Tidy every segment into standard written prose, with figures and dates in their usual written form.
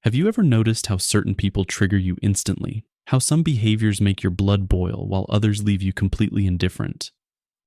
Have you ever noticed how certain people trigger you instantly? How some behaviors make your blood boil while others leave you completely indifferent?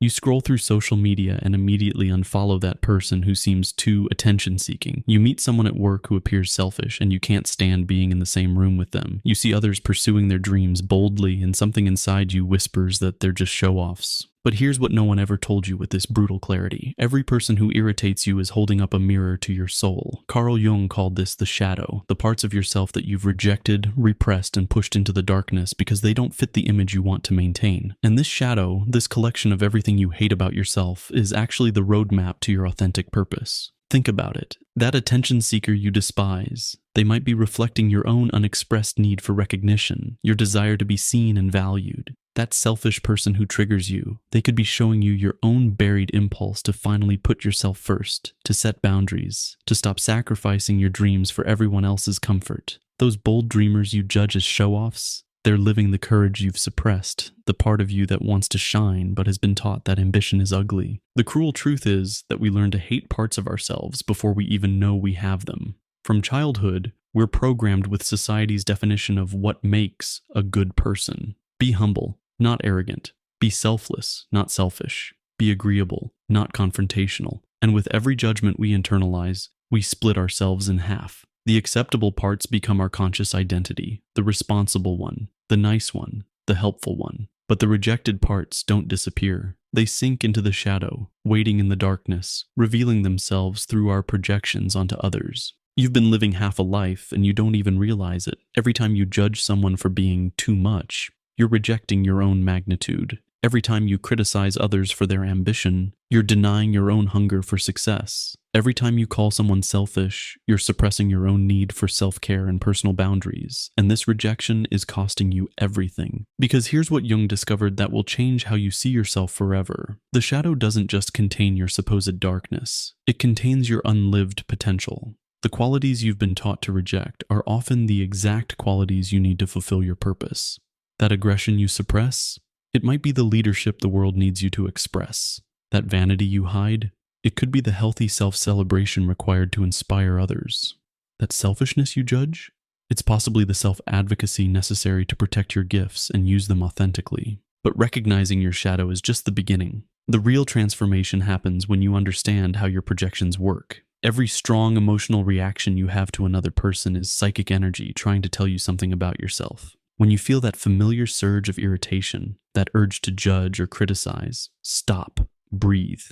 You scroll through social media and immediately unfollow that person who seems too attention-seeking. You meet someone at work who appears selfish and you can't stand being in the same room with them. You see others pursuing their dreams boldly and something inside you whispers that they're just show-offs. But here's what no one ever told you with this brutal clarity. Every person who irritates you is holding up a mirror to your soul. Carl Jung called this the shadow, the parts of yourself that you've rejected, repressed, and pushed into the darkness because they don't fit the image you want to maintain. And this shadow, this collection of everything you hate about yourself, is actually the roadmap to your authentic purpose. Think about it. That attention seeker you despise, they might be reflecting your own unexpressed need for recognition, your desire to be seen and valued. That selfish person who triggers you, they could be showing you your own buried impulse to finally put yourself first, to set boundaries, to stop sacrificing your dreams for everyone else's comfort. Those bold dreamers you judge as show-offs, they're living the courage you've suppressed, the part of you that wants to shine but has been taught that ambition is ugly. The cruel truth is that we learn to hate parts of ourselves before we even know we have them. From childhood, we're programmed with society's definition of what makes a good person. Be humble, not arrogant. Be selfless, not selfish. Be agreeable, not confrontational. And with every judgment we internalize, we split ourselves in half. The acceptable parts become our conscious identity, the responsible one, the nice one, the helpful one. But the rejected parts don't disappear. They sink into the shadow, waiting in the darkness, revealing themselves through our projections onto others. You've been living half a life and you don't even realize it. Every time you judge someone for being too much, you're rejecting your own magnitude. Every time you criticize others for their ambition, you're denying your own hunger for success. Every time you call someone selfish, you're suppressing your own need for self-care and personal boundaries. And this rejection is costing you everything. Because here's what Jung discovered that will change how you see yourself forever. The shadow doesn't just contain your supposed darkness. It contains your unlived potential. The qualities you've been taught to reject are often the exact qualities you need to fulfill your purpose. That aggression you suppress, it might be the leadership the world needs you to express. That vanity you hide, it could be the healthy self-celebration required to inspire others. That selfishness you judge, it's possibly the self-advocacy necessary to protect your gifts and use them authentically. But recognizing your shadow is just the beginning. The real transformation happens when you understand how your projections work. Every strong emotional reaction you have to another person is psychic energy trying to tell you something about yourself. When you feel that familiar surge of irritation, that urge to judge or criticize, stop, breathe.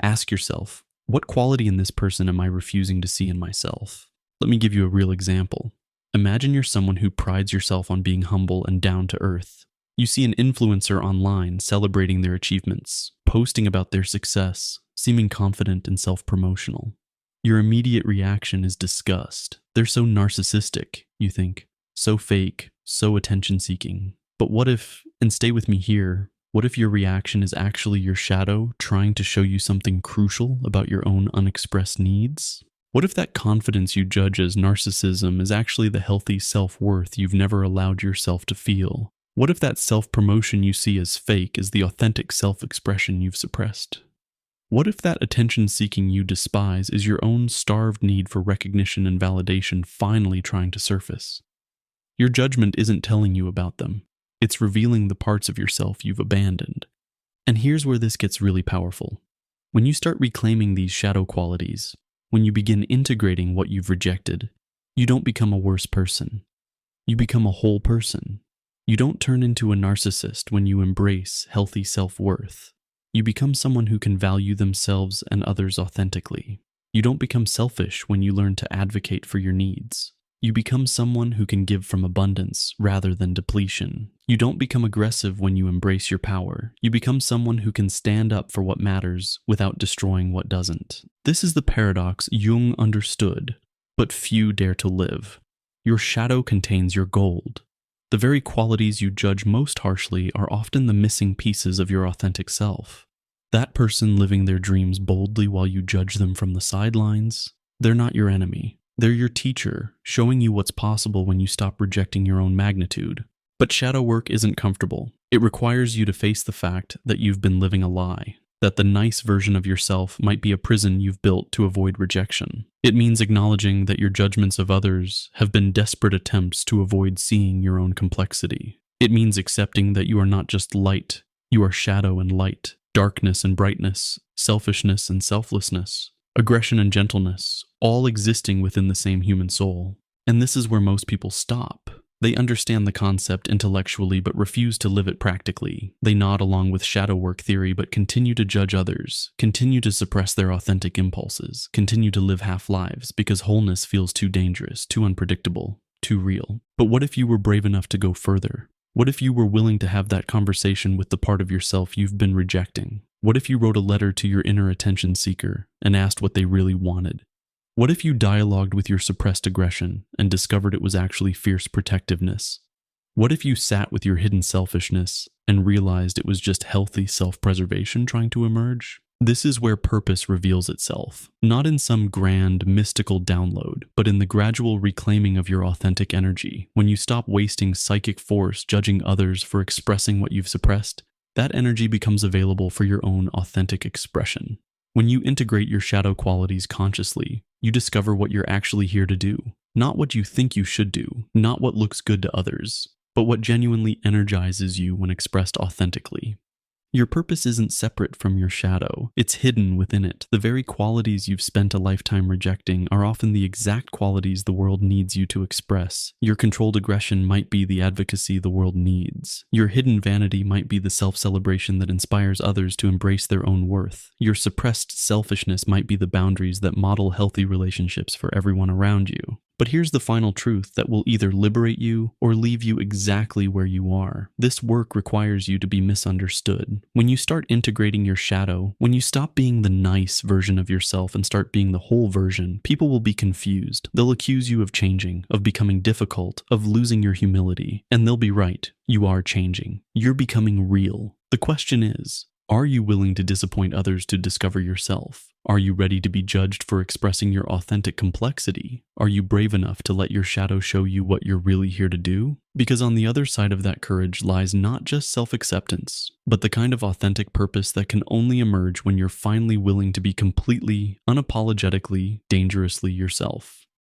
Ask yourself, what quality in this person am I refusing to see in myself? Let me give you a real example. Imagine you're someone who prides yourself on being humble and down to earth. You see an influencer online celebrating their achievements, posting about their success, seeming confident and self-promotional. Your immediate reaction is disgust. They're so narcissistic, you think. So fake, so attention-seeking. But what if, and stay with me here, what if your reaction is actually your shadow trying to show you something crucial about your own unexpressed needs? What if that confidence you judge as narcissism is actually the healthy self-worth you've never allowed yourself to feel? What if that self-promotion you see as fake is the authentic self-expression you've suppressed? What if that attention-seeking you despise is your own starved need for recognition and validation finally trying to surface? Your judgment isn't telling you about them. It's revealing the parts of yourself you've abandoned. And here's where this gets really powerful. When you start reclaiming these shadow qualities, when you begin integrating what you've rejected, you don't become a worse person. You become a whole person. You don't turn into a narcissist when you embrace healthy self-worth. You become someone who can value themselves and others authentically. You don't become selfish when you learn to advocate for your needs. You become someone who can give from abundance rather than depletion. You don't become aggressive when you embrace your power. You become someone who can stand up for what matters without destroying what doesn't. This is the paradox Jung understood, but few dare to live. Your shadow contains your gold. The very qualities you judge most harshly are often the missing pieces of your authentic self. That person living their dreams boldly while you judge them from the sidelines, they're not your enemy. They're your teacher, showing you what's possible when you stop rejecting your own magnitude. But shadow work isn't comfortable. It requires you to face the fact that you've been living a lie, that the nice version of yourself might be a prison you've built to avoid rejection. It means acknowledging that your judgments of others have been desperate attempts to avoid seeing your own complexity. It means accepting that you are not just light, you are shadow and light, darkness and brightness, selfishness and selflessness, aggression and gentleness, all existing within the same human soul. And this is where most people stop. They understand the concept intellectually but refuse to live it practically. They nod along with shadow work theory but continue to judge others, continue to suppress their authentic impulses, continue to live half lives because wholeness feels too dangerous, too unpredictable, too real. But what if you were brave enough to go further? What if you were willing to have that conversation with the part of yourself you've been rejecting? What if you wrote a letter to your inner attention seeker and asked what they really wanted? What if you dialogued with your suppressed aggression and discovered it was actually fierce protectiveness? What if you sat with your hidden selfishness and realized it was just healthy self-preservation trying to emerge? This is where purpose reveals itself, not in some grand, mystical download, but in the gradual reclaiming of your authentic energy. When you stop wasting psychic force judging others for expressing what you've suppressed, that energy becomes available for your own authentic expression. When you integrate your shadow qualities consciously, you discover what you're actually here to do. Not what you think you should do, not what looks good to others, but what genuinely energizes you when expressed authentically. Your purpose isn't separate from your shadow. It's hidden within it. The very qualities you've spent a lifetime rejecting are often the exact qualities the world needs you to express. Your controlled aggression might be the advocacy the world needs. Your hidden vanity might be the self-celebration that inspires others to embrace their own worth. Your suppressed selfishness might be the boundaries that model healthy relationships for everyone around you. But here's the final truth that will either liberate you or leave you exactly where you are. This work requires you to be misunderstood. When you start integrating your shadow, when you stop being the nice version of yourself and start being the whole version, people will be confused. They'll accuse you of changing, of becoming difficult, of losing your humility. And they'll be right. You are changing. You're becoming real. The question is, are you willing to disappoint others to discover yourself? Are you ready to be judged for expressing your authentic complexity? Are you brave enough to let your shadow show you what you're really here to do? Because on the other side of that courage lies not just self-acceptance, but the kind of authentic purpose that can only emerge when you're finally willing to be completely, unapologetically, dangerously yourself.